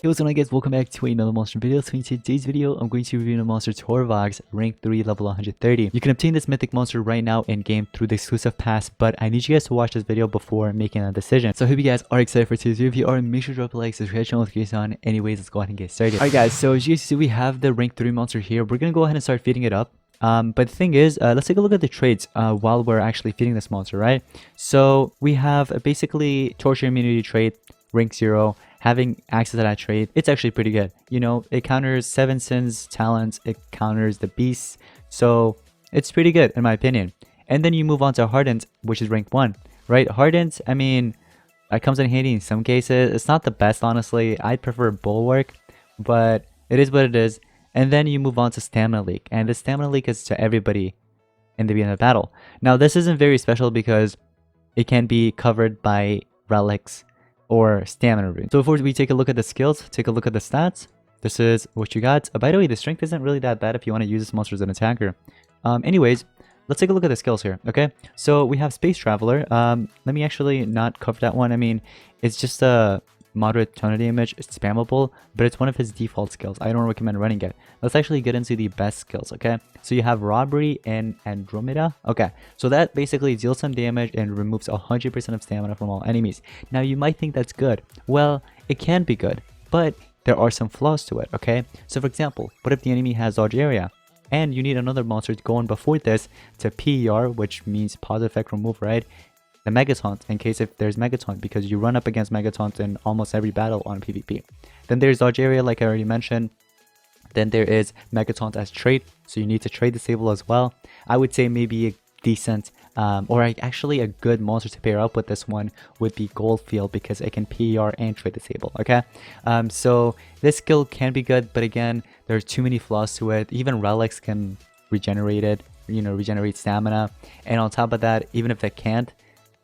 Hey, what's going on guys, welcome back to another monster video. So in today's video, I'm going to review the monster TORVAX, rank 3, level 130. You can obtain this mythic monster right now in game through the exclusive pass, but I need you guys to watch this video before making a decision. So I hope you guys are excited for today's review. If you are, make sure to drop a like, subscribe to the channel notifications on. Anyways, let's go ahead and get started. Alright guys, so as you see, we have the rank 3 monster here. We're going to go ahead and start feeding it up. But the thing is, let's take a look at the traits while we're actually feeding this monster, right? So we have basically torture immunity trait, rank 0. Having access to that trait, it's actually pretty good. You know, it counters 7 sins talents, it counters the beasts, so it's pretty good in my opinion. And then you move on to hardened, which is rank 1, right? Hardened, I mean, it comes in handy in some cases. It's not the best, honestly. I'd prefer bulwark, but it is what it is. And then you move on to stamina leak, and the stamina leak is to everybody in the beginning of the battle. Now this isn't very special because it can be covered by relics or stamina runes. So before we take a look at the skills, take a look at the stats. This is what you got. By the way, the strength isn't really that bad if you want to use this monster as an attacker. Anyways, let's take a look at the skills here. Okay, so we have Space Traveler. Let me actually not cover that one. I mean, it's just a moderate ton of damage. It's spammable, but it's one of his default skills. I don't recommend running it. Let's actually get into the best skills. Okay, so you have Robbery and Andromeda. Okay, so that basically deals some damage and removes 100% of stamina from all enemies. Now you might think that's good. Well, it can be good, but there are some flaws to it. Okay, so for example, what if the enemy has dodge area and you need another monster to go in before this to PER, which means positive effect remove, right? The Megataunt, in case if there's Megataunt, because you run up against Megataunt in almost every battle on PvP. Then there's dodge area, like I already mentioned. Then there is Megataunt as trait, so you need to trade disable as well. I would say maybe a decent, actually a good monster to pair up with this one would be Goldfield, because it can PER and trade disable. Okay, so this skill can be good, but again, there's too many flaws to it. Even relics can regenerate it, you know, regenerate stamina, and on top of that, even if it can't,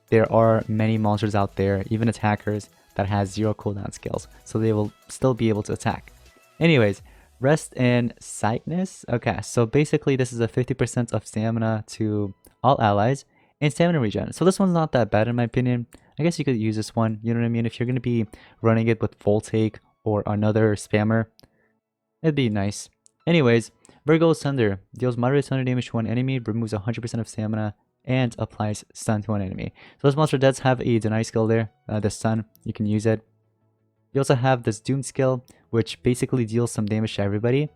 there are many monsters out there, even attackers, that has 0 cooldown skills, so they will still be able to attack. Anyways, rest and sightness. Okay, so basically this is a 50% of stamina to all allies and stamina regen. So this one's not that bad in my opinion. I guess you could use this one, you know what I mean? If you're going to be running it with Voltaic or another spammer, it'd be nice. Anyways, Virgo Thunder deals moderate thunder damage to one enemy, removes 100% of stamina, and applies stun to an enemy. So this monster does have a deny skill there, the stun, you can use it. You also have this Doom skill, which basically deals some damage to everybody.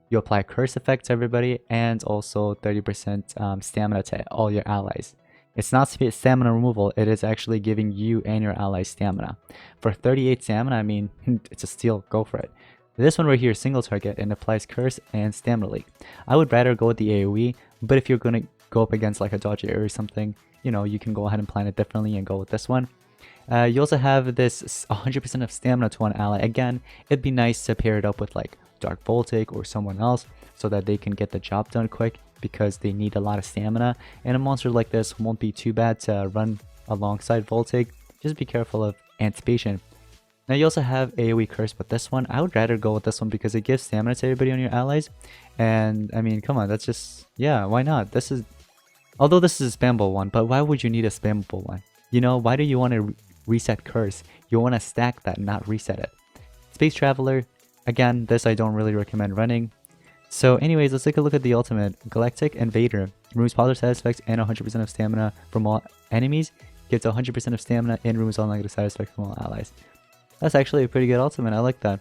You apply curse effect to everybody, and also 30% stamina to all your allies. It's not stamina removal, it is actually giving you and your allies stamina. For 38 stamina, I mean, it's a steal, go for it. This one right here, single target, and applies curse and stamina leak. I would rather go with the AoE, but if you're going to go up against like a dodge area or something, you know, you can go ahead and plan it differently and go with this one. You also have this 100% of stamina to one ally. Again, it'd be nice to pair it up with like Dark Voltaic or someone else so that they can get the job done quick, because they need a lot of stamina, and a monster like this won't be too bad to run alongside Voltaic. Just be careful of anticipation. Now you also have AoE curse, but this one, I would rather go with this one because it gives stamina to everybody on your allies. And I mean, come on, that's just, yeah, why not? This is, although this is a spammable one, but why would you need a spammable one? You know, why do you want to reset curse? You want to stack that, not reset it. Space Traveler, again, this I don't really recommend running. So anyways, let's take a look at the ultimate. Galactic Invader removes positive side effects and 100% of stamina from all enemies, gets 100% of stamina and removes all negative side effects from all allies. That's actually a pretty good ultimate, I like that.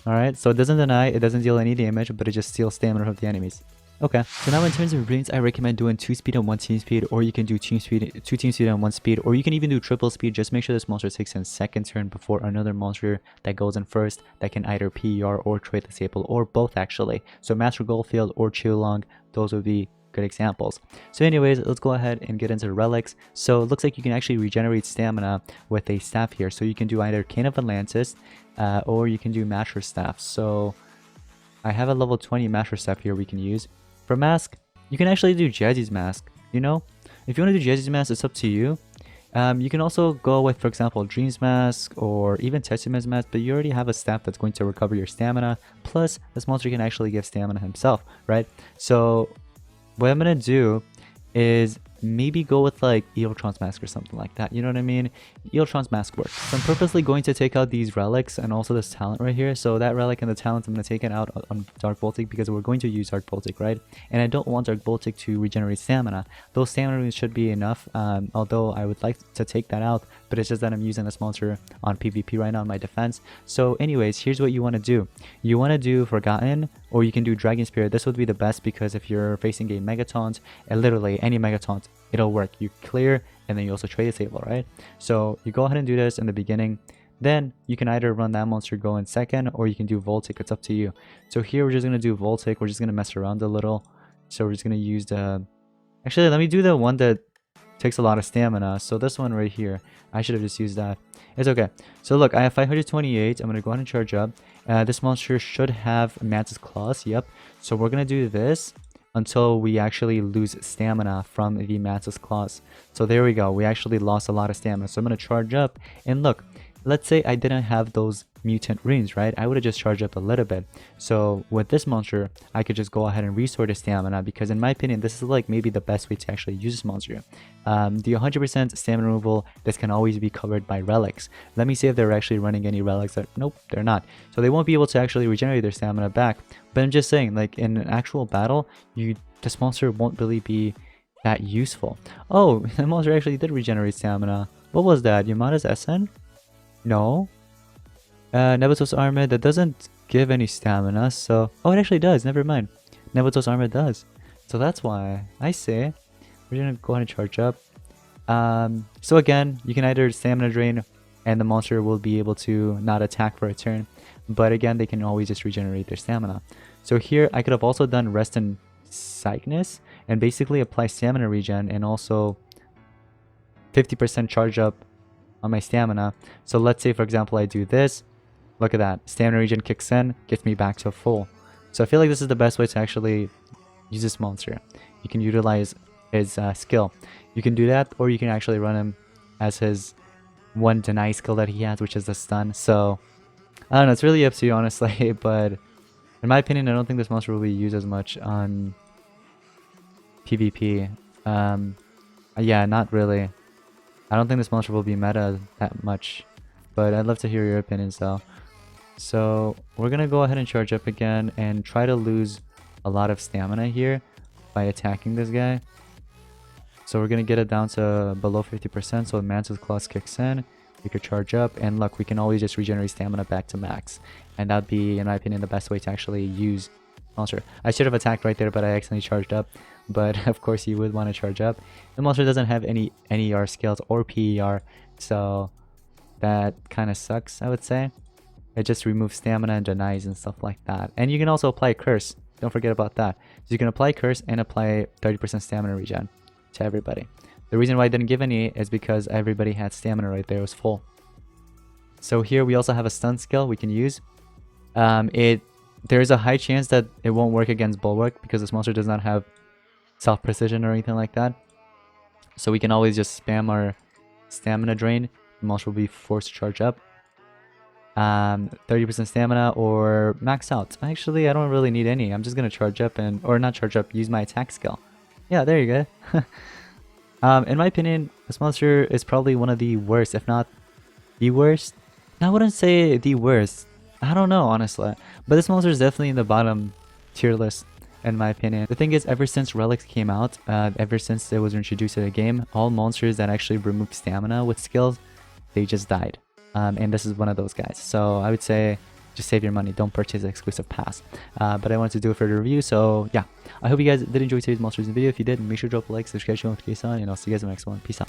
Alright, so it doesn't deny, it doesn't deal any damage, but it just steals stamina from the enemies. Okay, so now in terms of runes, I recommend doing 2 speed and 1 team speed, or you can do 2 team speed and 1 speed, or you can even do triple speed. Just make sure this monster takes in second turn before another monster that goes in first that can either PER or trade disable, or both actually. So Master Goldfield or Chilong, those would be good examples. So anyways, let's go ahead and get into the relics. So it looks like you can actually regenerate stamina with a staff here. So you can do either Cane of Atlantis or you can do Master Staff. So I have a level 20 Master Staff here we can use. For mask, you can actually do Jazzy's mask. You know, if you want to do Jazzy's mask, it's up to you. You can also go with, for example, Dream's mask or even Tetsuma's mask, but you already have a staff that's going to recover your stamina. Plus, this monster can actually give stamina himself, right? So what I'm gonna do is maybe go with like Eotron's Mask or something like that. You know what I mean? Eotron's Mask works. So I'm purposely going to take out these relics and also this talent right here. So that relic and the talent, I'm going to take it out on Dark Baltic because we're going to use Dark Baltic, right? And I don't want Dark Baltic to regenerate stamina. Those stamina runes should be enough, although I would like to take that out, but it's just that I'm using this monster on PvP right now in my defense. So anyways, here's what you want to do. You want to do Forgotten, or you can do Dragon Spirit. This would be the best because if you're facing a Megataunt, and literally any Megataunt, it'll work. You clear and then you also trade disable, right? So you go ahead and do this in the beginning. Then you can either run that monster, go in second, or you can do Voltic. It's up to you. So here we're just going to do Voltic. We're just going to mess around a little. So we're just going to use the... Actually, let me do the one that takes a lot of stamina. So this one right here, I should have just used that. It's okay. So look, I have 528. I'm going to go ahead and charge up. This monster should have Mantis Claws. Yep. So we're going to do this until we actually lose stamina from the Mantis Claws. So there we go. We actually lost a lot of stamina. So I'm going to charge up. And look, let's say I didn't have those mutant runes, right? I would have just charged up a little bit. So with this monster, I could just go ahead and restore the stamina, because in my opinion, this is like maybe the best way to actually use this monster. The 100% stamina removal, this can always be covered by relics. Let me see if they're actually running any relics. Nope, they're not. So they won't be able to actually regenerate their stamina back. But I'm just saying, like in an actual battle, this monster won't really be that useful. Oh, the monster actually did regenerate stamina. What was that? Yamada's SN? No. Nebutos Armor, that doesn't give any stamina, so... Oh, it actually does, never mind. Nebutos Armor does. So that's why. I say. We're gonna go ahead and charge up. So again, you can either stamina drain and the monster will be able to not attack for a turn. But again, they can always just regenerate their stamina. So here, I could have also done Rest and Sickness and basically apply stamina regen and also 50% charge up on my stamina. So let's say, for example, I do this. Look at that. Stamina regen kicks in, gets me back to full. So I feel like this is the best way to actually use this monster. You can utilize his skill. You can do that, or you can actually run him as his one deny skill that he has, which is the stun. So I don't know, it's really up to you, honestly. But in my opinion, I don't think this monster will be used as much on PvP. Yeah, not really. I don't think this monster will be meta that much, but I'd love to hear your opinions though. So we're gonna go ahead and charge up again and try to lose a lot of stamina here by attacking this guy. So we're gonna get it down to below 50%, so Mantis Claws kicks in. We could charge up, and look, we can always just regenerate stamina back to max. And that'd be, in my opinion, the best way to actually use monster. I should have attacked right there, but I accidentally charged up. But of course you would want to charge up. The monster doesn't have any NER skills or PER, so that kind of sucks, I would say. It just removes stamina and denies and stuff like that. And you can also apply Curse. Don't forget about that. So you can apply Curse and apply 30% stamina regen to everybody. The reason why I didn't give any is because everybody had stamina right there. It was full. So here we also have a stun skill we can use. There's a high chance that it won't work against Bulwark because this monster does not have self-precision or anything like that. So we can always just spam our stamina drain. The monster will be forced to charge up. 30% stamina or max out. Actually, I don't really need any. I'm just going to charge up and... Or not charge up, use my attack skill. Yeah, there you go. In my opinion, this monster is probably one of the worst, if not the worst. I wouldn't say the worst. I don't know, honestly. But this monster is definitely in the bottom tier list, in my opinion. The thing is, ever since Relics came out, ever since it was introduced to the game, all monsters that actually remove stamina with skills, they just died. And this is one of those guys. So I would say just save your money. Don't purchase the exclusive pass. But I wanted to do it for the review. So yeah, I hope you guys did enjoy today's monsters video. If you did, make sure to drop a like, subscribe, share notifications on, and I'll see you guys in the next one. Peace out.